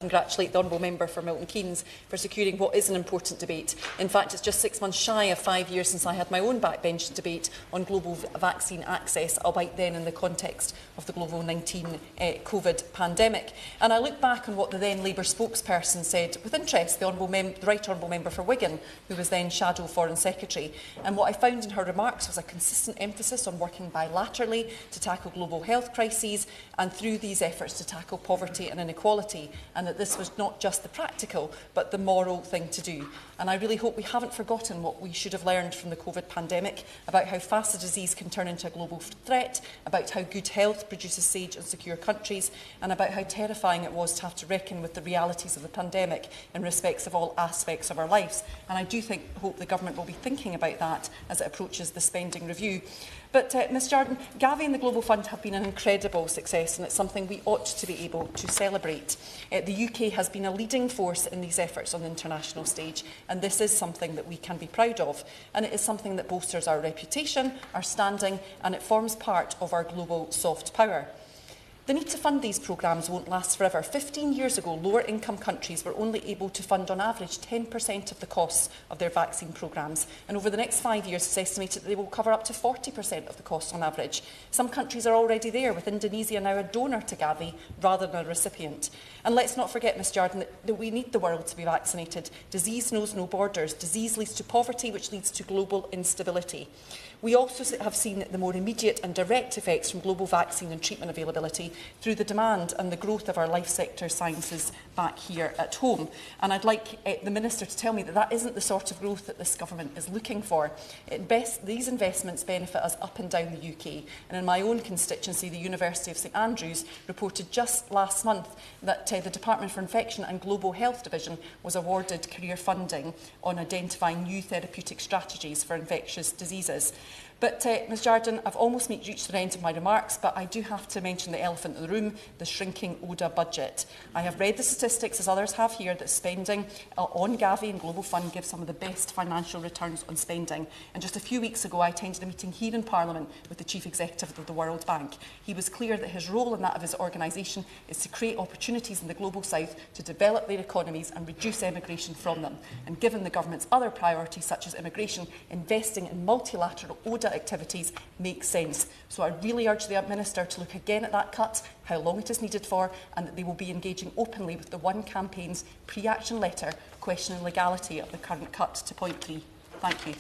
Congratulate the Honourable Member for Milton Keynes for securing what is an important debate. In fact, it's just 6 months shy of 5 years since I had my own backbench debate on global vaccine access, albeit then in the context of the global 19 COVID pandemic. And I look back on what the then Labour spokesperson said with interest, the Right Honourable Member for Wigan, who was then Shadow Foreign Secretary. And what I found in her remarks was a consistent emphasis on working bilaterally to tackle global health crises and through these efforts to tackle poverty and inequality, and that this was not just the practical but the moral thing to do. And I really hope we haven't forgotten what we should have learned from the COVID pandemic about how fast a disease can turn into a global threat, about how good health produces safe and secure countries, and about how terrifying it was to have to reckon with the realities of the pandemic in respects of all aspects of our lives. And I do hope the Government will be thinking about that as it approaches the spending review. But Ms Jardine, Gavi and the Global Fund have been an incredible success, and it's something we ought to be able to celebrate. The UK has been a leading force in these efforts on the international stage, and this is something that we can be proud of. And it is something that bolsters our reputation, our standing, and it forms part of our global soft power. The need to fund these programmes won't last forever. 15 years ago, lower-income countries were only able to fund on average 10% of the costs of their vaccine programmes, and over the next 5 years it's estimated that they will cover up to 40% of the costs on average. Some countries are already there, with Indonesia now a donor to Gavi rather than a recipient. And let's not forget, Ms Jardine, that we need the world to be vaccinated. Disease knows no borders. Disease leads to poverty, which leads to global instability. We also have seen the more immediate and direct effects from global vaccine and treatment availability through the demand and the growth of our life sector sciences back here at home. And I'd like the Minister to tell me that that isn't the sort of growth that this Government is looking for. These investments benefit us up and down the UK. And in my own constituency, the University of St Andrews reported just last month that the Department for Infection and Global Health Division was awarded career funding on identifying new therapeutic strategies for infectious diseases. But, Ms Jardine, I've almost reached the end of my remarks, but I do have to mention the elephant in the room, the shrinking ODA budget. I have read the statistics, as others have here, that spending on Gavi and Global Fund gives some of the best financial returns on spending. And just a few weeks ago, I attended a meeting here in Parliament with the Chief Executive of the World Bank. He was clear that his role and that of his organisation is to create opportunities in the Global South to develop their economies and reduce emigration from them. And given the Government's other priorities, such as immigration, investing in multilateral ODA activities makes sense. So I really urge the Minister to look again at that cut, how long it is needed for, and that they will be engaging openly with the One Campaign's pre-action letter questioning legality of the current cut to point 3. Thank you.